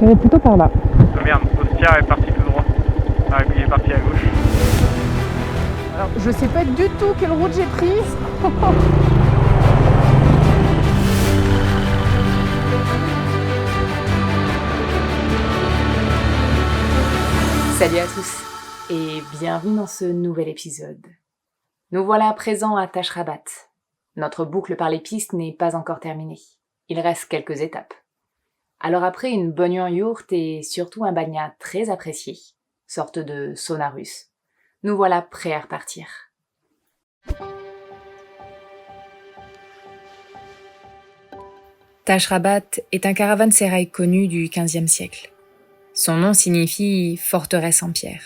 J'irai plutôt par là. Oh merde, Ostia est parti tout droit. Ah, et puis il est parti à gauche. Alors, je sais pas du tout quelle route j'ai prise. Salut à tous et bienvenue dans ce nouvel épisode. Nous voilà à présent à Tashrabat. Notre boucle par les pistes n'est pas encore terminée. Il reste quelques étapes. Alors après une bonne yourte et surtout un bagnat très apprécié, sorte de sauna russe, nous voilà prêts à repartir. Tashrabat est un caravansérail connu du XVe siècle. Son nom signifie « forteresse en pierre ».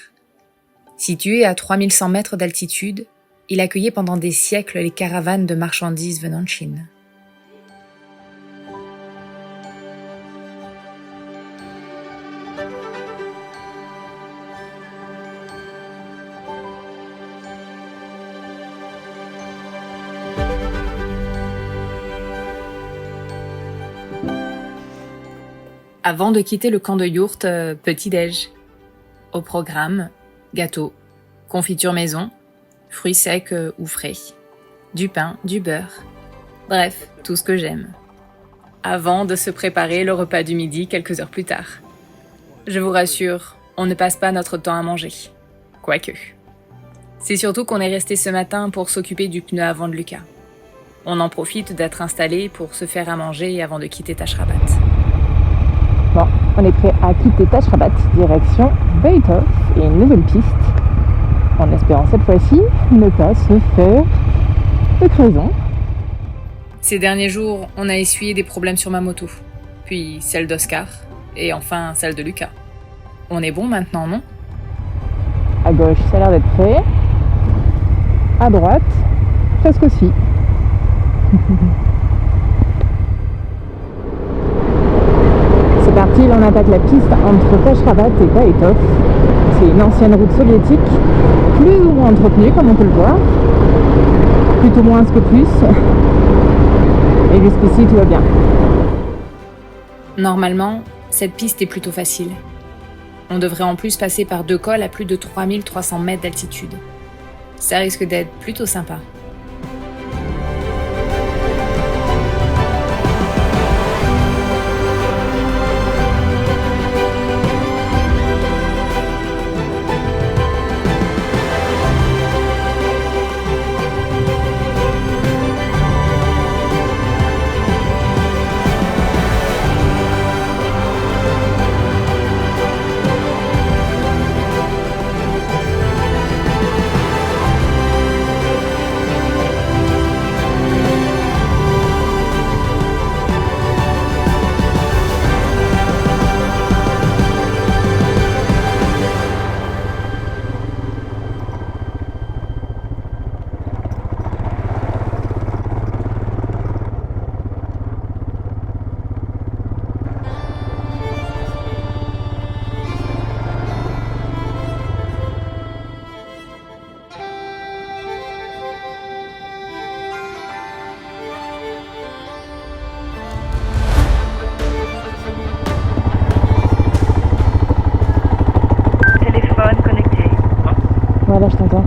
Situé à 3100 mètres d'altitude, il accueillait pendant des siècles les caravanes de marchandises venant de Chine. Avant de quitter le camp de yourte, petit-déj. Au programme, gâteau, confiture maison, fruits secs ou frais, du pain, du beurre, bref, tout ce que j'aime. Avant de se préparer le repas du midi quelques heures plus tard. Je vous rassure, on ne passe pas notre temps à manger. Quoique. C'est surtout qu'on est resté ce matin pour s'occuper du pneu avant de Lucas. On en profite d'être installé pour se faire à manger avant de quitter Tashrabat. Bon, on est prêt à quitter Tashrabat, direction Beitov et une nouvelle piste, en espérant cette fois-ci ne pas se faire de creusons. Ces derniers jours, on a essuyé des problèmes sur ma moto, puis celle d'Oscar, et enfin celle de Lucas. On est bon maintenant, non ? À gauche, ça a l'air d'être prêt. À droite, presque aussi. C'est parti, là on attaque la piste entre Tashrabat et Beitov. C'est une ancienne route soviétique, plus ou moins entretenue comme on peut le voir. Plutôt moins que plus. Et jusqu'ici tout va bien. Normalement, cette piste est plutôt facile. On devrait en plus passer par deux cols à plus de 3300 mètres d'altitude. Ça risque d'être plutôt sympa. Voilà, je t'entends.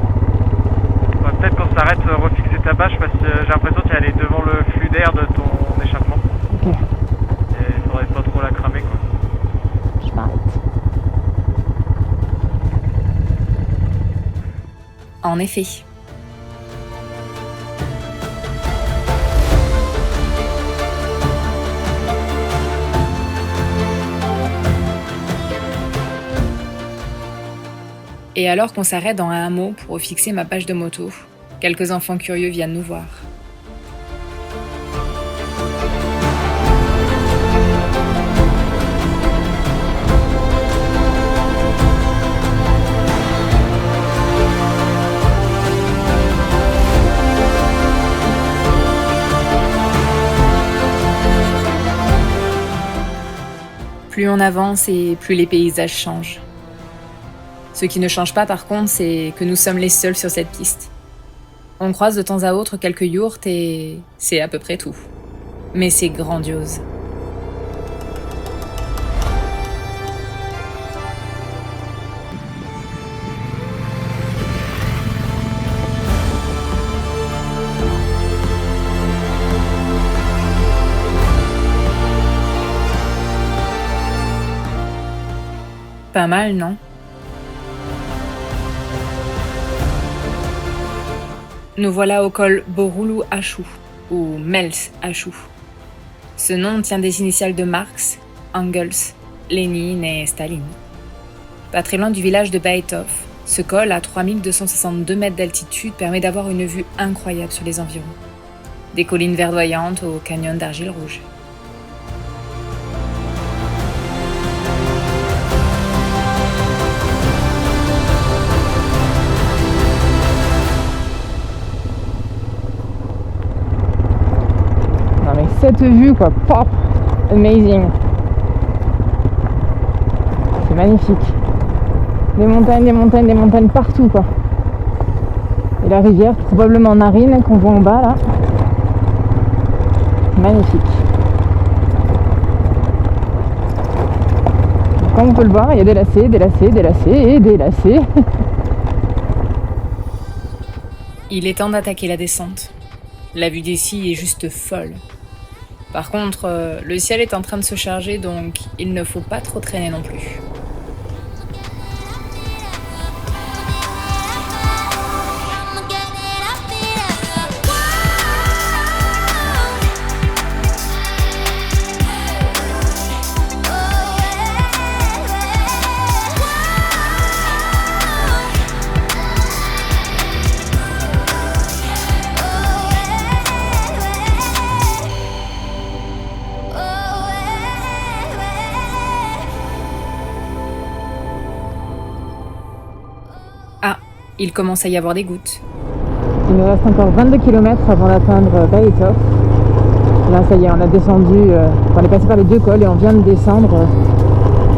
Bah, peut-être qu'on s'arrête, refixer ta bâche parce que j'ai l'impression qu'elle est devant le flux d'air de ton échappement. Ok, Et il faudrait pas trop la cramer quoi. je m'arrête. En effet. Et alors qu'on s'arrête dans un hameau pour fixer ma page de moto, quelques enfants curieux viennent nous voir. Plus on avance et plus les paysages changent. Ce qui ne change pas par contre, c'est que nous sommes les seuls sur cette piste. On croise de temps à autre quelques yourtes et c'est à peu près tout. Mais c'est grandiose. Pas mal, non? Nous voilà au col Borulu Achou, ou Mels Achou. Ce nom tient des initiales de Marx, Engels, Lénine et Staline. Pas très loin du village de Baïtov, ce col à 3262 mètres d'altitude permet d'avoir une vue incroyable sur les environs. Des collines verdoyantes au canyon d'argile rouge. Non mais cette vue quoi, pop, amazing. C'est magnifique. Des montagnes, des montagnes, des montagnes partout quoi. Et la rivière, probablement Narine, qu'on voit en bas là. Magnifique. Comme on peut le voir, il y a des lacets, des lacets, des lacets et des lacets. Il est temps d'attaquer la descente. La vue d'ici est juste folle. Par contre, le ciel est en train de se charger, donc il ne faut pas trop traîner non plus. Il commence à y avoir des gouttes. Il nous reste encore 22 km avant d'atteindre Baïtov. Là, ça y est, on a descendu, on est passé par les deux cols et on vient de descendre.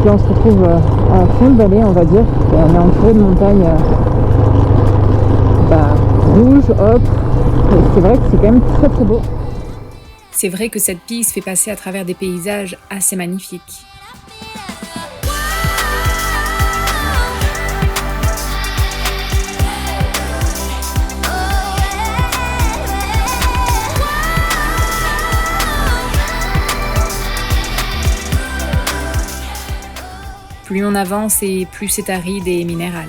Puis on se retrouve en fond de vallée, on va dire. Et on est entouré de montagnes rouges, ocre. Et c'est vrai que c'est quand même très très beau. C'est vrai que cette piste fait passer à travers des paysages assez magnifiques. Plus on avance et plus c'est aride et minéral.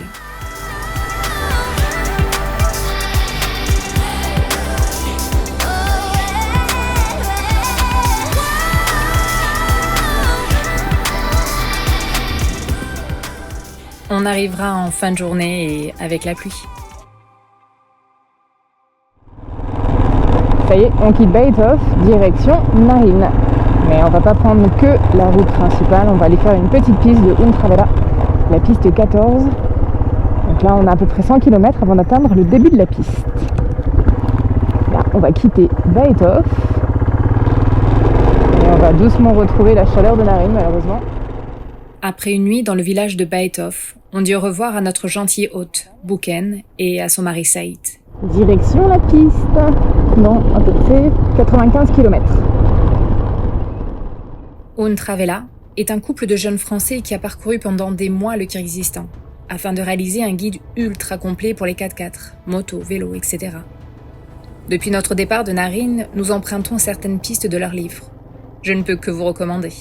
On arrivera en fin de journée et avec la pluie. Ça y est, on quitte Baïtov, direction Narine. Mais on va pas prendre que la route principale, on va aller faire une petite piste de Untravela, la piste 14. Donc là on a à peu près 100 km avant d'atteindre le début de la piste. Là on va quitter Baïtov et on va doucement retrouver la chaleur de Narine malheureusement. Après une nuit dans le village de Baïtov, on dit au revoir à notre gentil hôte, Bouken, et à son mari Saïd. Direction la piste, dans à peu près 95 km. Untravela est un couple de jeunes Français qui a parcouru pendant des mois le Kirghizistan, afin de réaliser un guide ultra complet pour les 4x4, motos, vélos, etc. Depuis notre départ de Narine, nous empruntons certaines pistes de leurs livres. Je ne peux que vous recommander.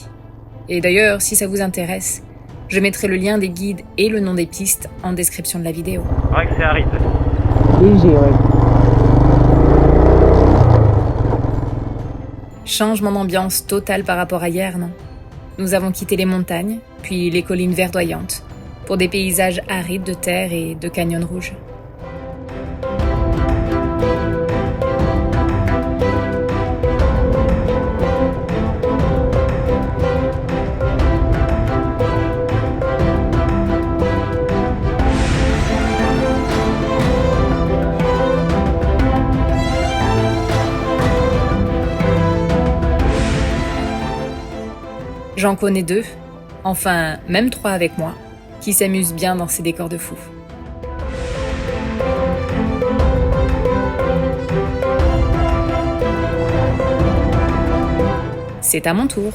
Et d'ailleurs, si ça vous intéresse, je mettrai le lien des guides et le nom des pistes en description de la vidéo. C'est vrai que c'est aride. Léger, ouais. Changement d'ambiance total par rapport à hier, non? Nous avons quitté les montagnes, puis les collines verdoyantes, pour des paysages arides de terre et de canyons rouges. J'en connais 2, enfin même 3 avec moi, qui s'amusent bien dans ces décors de fou. C'est à mon tour.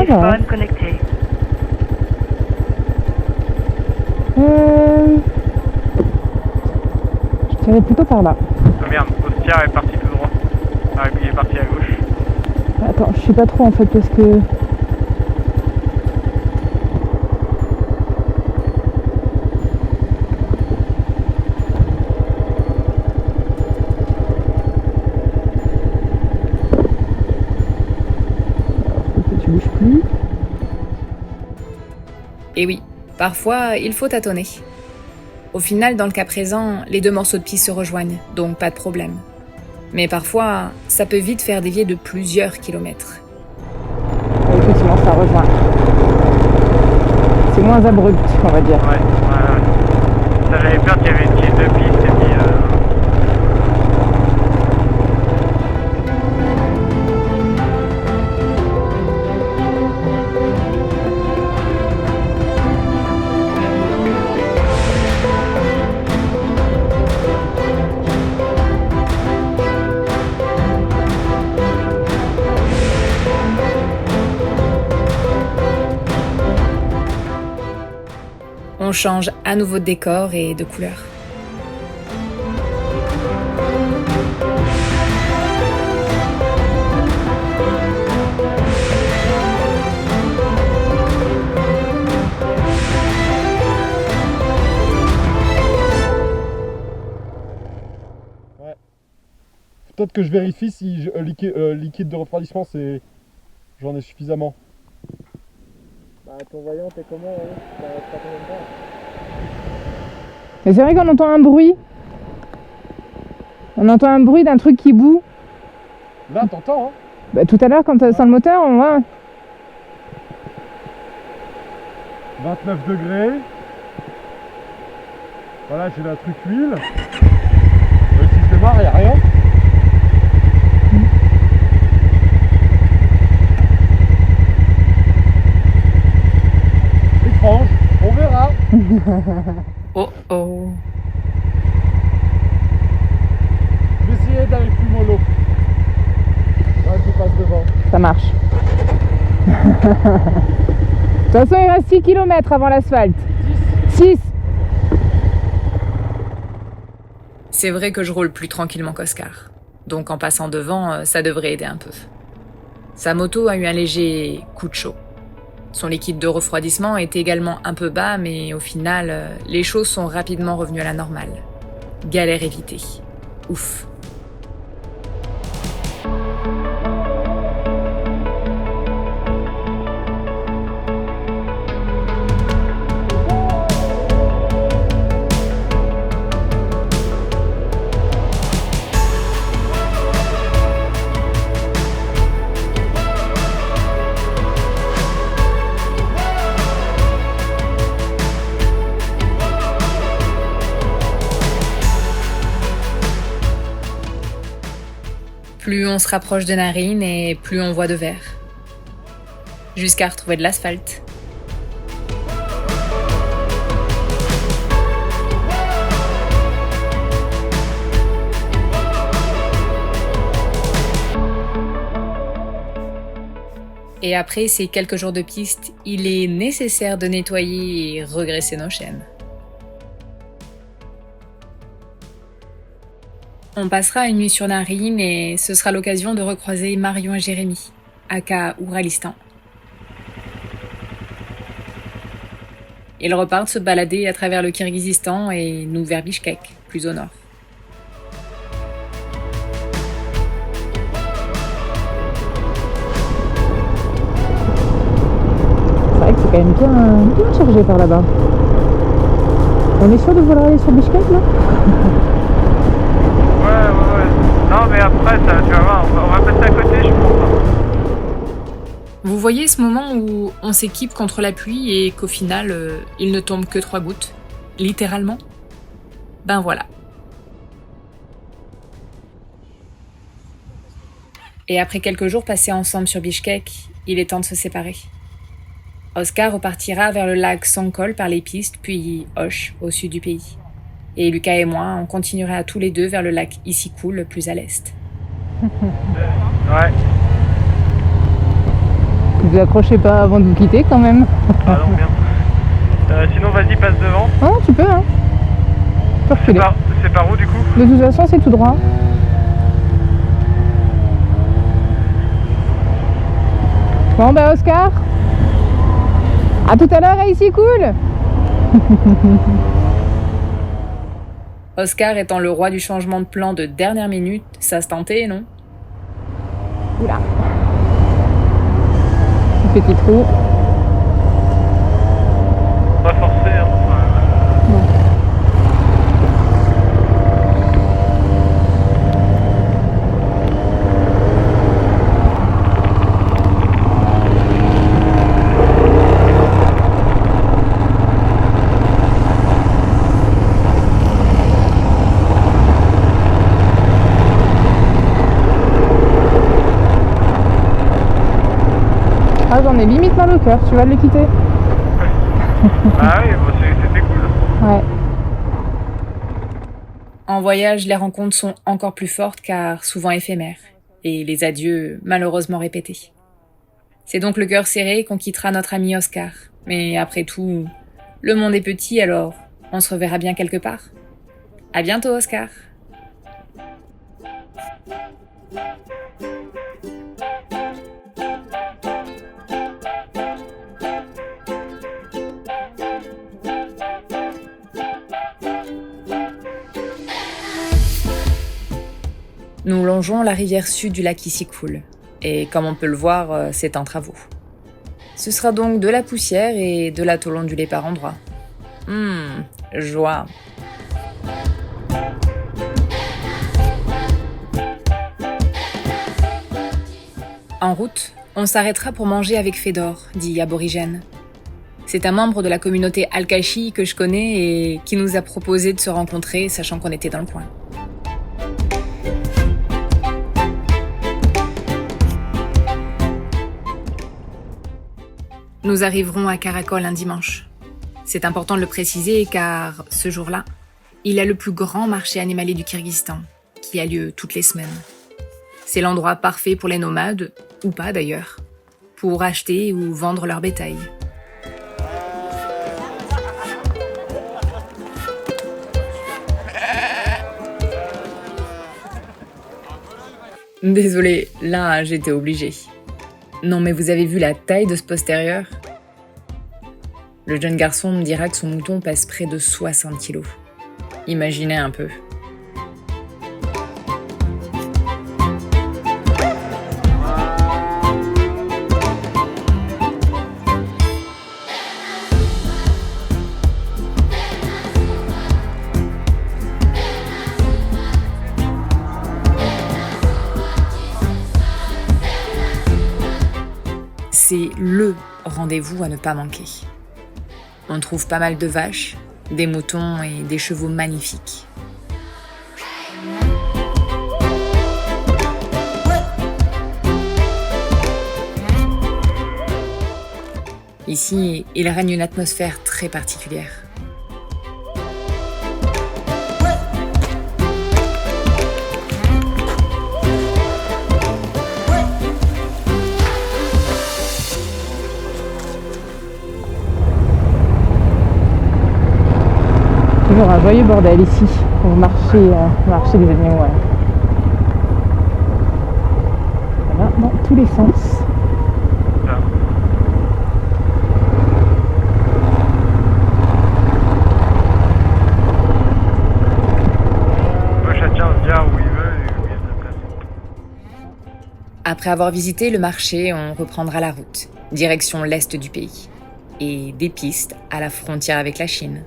va. Téléphone connecté. Je dirais plutôt par là. Ah merde, Ostia est parti tout droit. Ah, et puis il est parti à gauche. Attends, je sais pas trop en fait parce que... Tu bouges plus. Et oui, parfois il faut tâtonner. Au final, dans le cas présent, les deux morceaux de piste se rejoignent, donc pas de problème. Mais parfois, ça peut vite faire dévier de plusieurs kilomètres. Et effectivement, ça rejoint. C'est moins abrupt, on va dire. Ouais. Ça, j'avais peur qu'il y avait une piste de piste et puis... On change à nouveau de décor et de couleur. Ouais. Peut-être que je vérifie si liquide de refroidissement, j'en ai suffisamment. Bah, ton voyant, t'es comment? T'as combien de temps? Mais c'est vrai qu'on entend un bruit. On entend un bruit d'un truc qui bout. Là, t'entends, hein? Bah, tout à l'heure, quand t'as sans le moteur, on voit. 29 degrés. Voilà, j'ai la truc huile. Si je démarre, il n'y a rien. Étrange, on verra. Oh oh. Je vais essayer d'aller plus mollo. Là, je passe devant. Ça marche. De toute façon, il reste 6 km avant l'asphalte. 6. C'est vrai que je roule plus tranquillement qu'Oscar. Donc en passant devant, ça devrait aider un peu. Sa moto a eu un léger coup de chaud. Son liquide de refroidissement est également un peu bas, mais au final, les choses sont rapidement revenues à la normale. Galère évitée. Ouf. Plus on se rapproche de Narines et plus on voit de verre. Jusqu'à retrouver de l'asphalte. Et après ces quelques jours de piste, il est nécessaire de nettoyer et regresser nos chaînes. On passera une nuit sur Narines et ce sera l'occasion de recroiser Marion et Jérémy, aka Ouralistan. Ils repartent se balader à travers le Kirghizistan et nous vers Bichkek, plus au nord. C'est vrai que c'est quand même bien chargé par là-bas. On est sûr de vouloir aller sur Bichkek là? Ouais. Non, mais après, ça, tu vas voir, on va passer à côté, je pense. Vous voyez ce moment où on s'équipe contre la pluie et qu'au final, il ne tombe que 3 gouttes, littéralement? Ben voilà. Et après quelques jours passés ensemble sur Bichkek, il est temps de se séparer. Oscar repartira vers le lac Songkol par les pistes, puis Osh, au sud du pays. Et Lucas et moi, on continuera tous les deux vers le lac Issyk-Kul, plus à l'est. Ouais. vous accrochez pas avant de vous quitter quand même. Ah non, merde. Sinon, vas-y, passe devant. Ah, tu peux, hein. Tu peux reculer. C'est par où du coup? De toute façon, c'est tout droit. Bon bah Oscar, à tout à l'heure, ici cool. Oscar étant le roi du changement de plan de dernière minute, ça se tentait, non? Oula. Petit trou. Pas forcé, hein. Non. Ah, j'en ai limite mal au cœur, tu vas le quitter. Ah oui, bon, c'était cool. Ouais. En voyage, les rencontres sont encore plus fortes car souvent éphémères, et les adieux malheureusement répétés. C'est donc le cœur serré qu'on quittera notre ami Oscar. Mais après tout, le monde est petit, alors on se reverra bien quelque part. À bientôt, Oscar. Nous longeons la rivière sud du lac Issicool, et comme on peut le voir, c'est en travaux. Ce sera donc de la poussière et de la tôle ondulée par endroits. Joie. En route, on s'arrêtera pour manger avec Fedor, dit Aborigène. C'est un membre de la communauté Al-Kashi que je connais et qui nous a proposé de se rencontrer, sachant qu'on était dans le coin. Nous arriverons à Karakol un dimanche. C'est important de le préciser car, ce jour-là, il y a le plus grand marché animalier du Kyrgyzstan, qui a lieu toutes les semaines. C'est l'endroit parfait pour les nomades, ou pas d'ailleurs, pour acheter ou vendre leur bétail. Désolé, là j'étais obligée. Non mais vous avez vu la taille de ce postérieur? Le jeune garçon me dira que son mouton pèse près de 60 kilos. Imaginez un peu. C'est le rendez-vous à ne pas manquer. On trouve pas mal de vaches, des moutons et des chevaux magnifiques. Ici, il règne une atmosphère très particulière. Toujours un joyeux bordel ici, au marché des animaux. Ouais. Ça va dans tous les sens. Ça. Chacun vient où il veut et où il y a de la place. Après avoir visité le marché, on reprendra la route, direction l'est du pays, et des pistes à la frontière avec la Chine.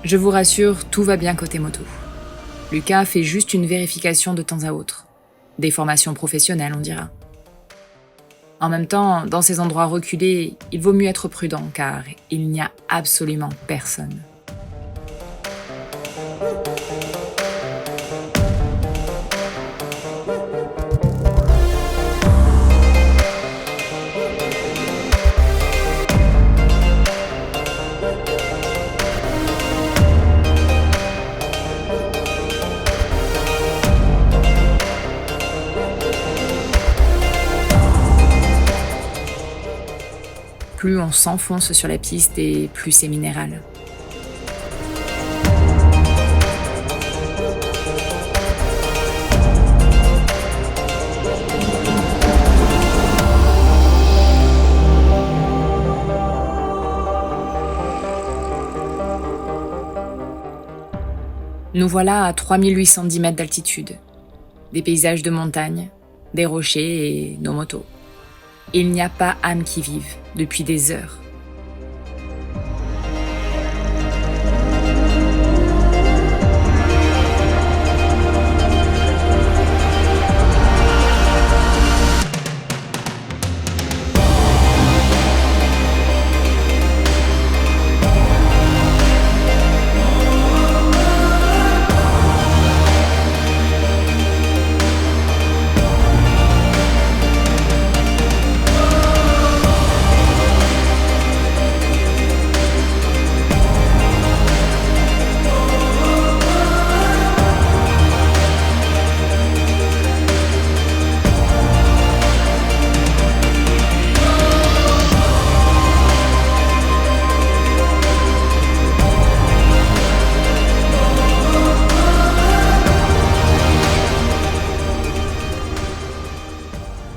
Je vous rassure, tout va bien côté moto. Lucas fait juste une vérification de temps à autre. Des formations professionnelles, on dira. En même temps, dans ces endroits reculés, il vaut mieux être prudent car il n'y a absolument personne. Plus on s'enfonce sur la piste et plus c'est minéral. Nous voilà à 3810 mètres d'altitude. Des paysages de montagne, des rochers et nos motos. Il n'y a pas âme qui vive depuis des heures.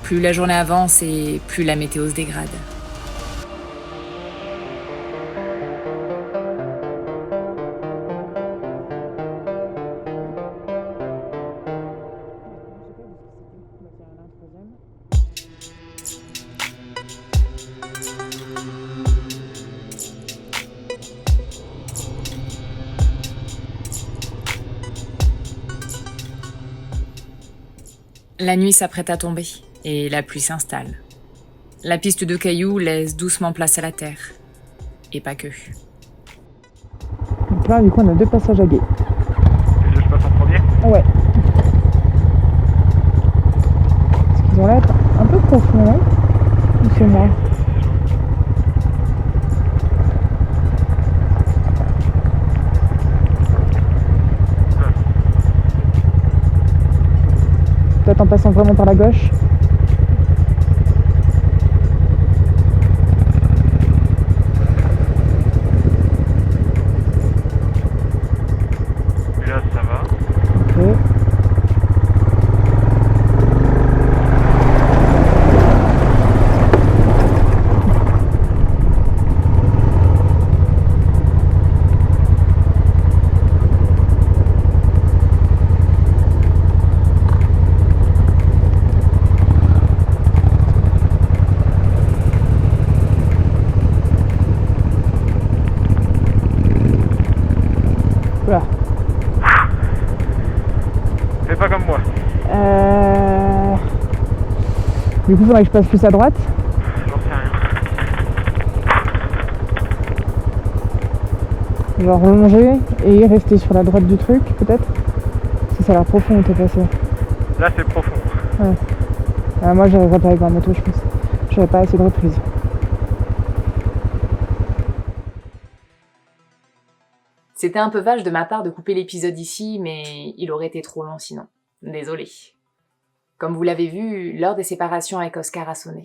Plus la journée avance et plus la météo se dégrade. La nuit s'apprête à tomber et la pluie s'installe. La piste de cailloux laisse doucement place à la terre. Et pas que. Donc là, du coup, on a 2 passages à guet. Et je passe en premier. Ouais. Parce qu'ils ont l'air un peu profonds, ou c'est moi? Peut-être en passant vraiment par la gauche. Et là, ça va. Ok. Voilà. Fais pas comme moi. Du coup, il faudrait que je passe plus à droite. J'en sais rien. Genre relonger et rester sur la droite du truc, peut-être. Si ça a l'air profond où t'es passé. Là, c'est profond. Moi, j'arriverai pas avec ma moto, je pense. J'aurais pas assez de reprise. C'était un peu vache de ma part de couper l'épisode ici, mais il aurait été trop long sinon. Désolée. Comme vous l'avez vu, l'heure des séparations avec Oscar a sonné.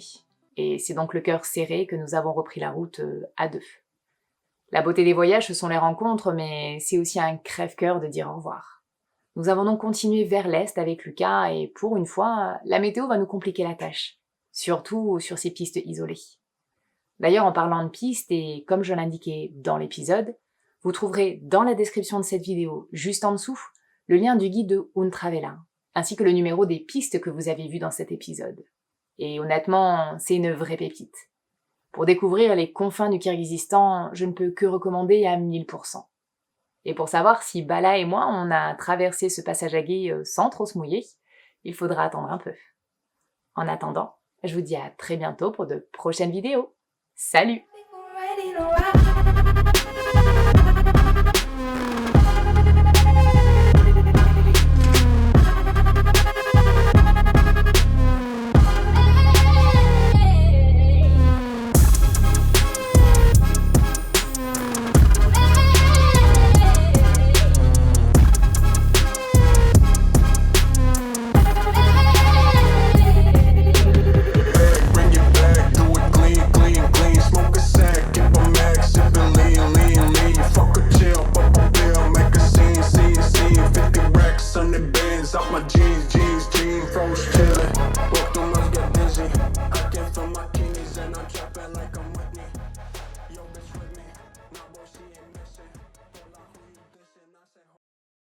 Et c'est donc le cœur serré que nous avons repris la route à 2. La beauté des voyages, ce sont les rencontres, mais c'est aussi un crève-cœur de dire au revoir. Nous avons donc continué vers l'est avec Lucas, et pour une fois, la météo va nous compliquer la tâche. Surtout sur ces pistes isolées. D'ailleurs, en parlant de pistes, et comme je l'indiquais dans l'épisode, vous trouverez dans la description de cette vidéo, juste en dessous, le lien du guide de Untravela, ainsi que le numéro des pistes que vous avez vues dans cet épisode. Et honnêtement, c'est une vraie pépite. Pour découvrir les confins du Kirghizistan, je ne peux que recommander à 1000%. Et pour savoir si Bala et moi, on a traversé ce passage à gué sans trop se mouiller, il faudra attendre un peu. En attendant, je vous dis à très bientôt pour de prochaines vidéos. Salut!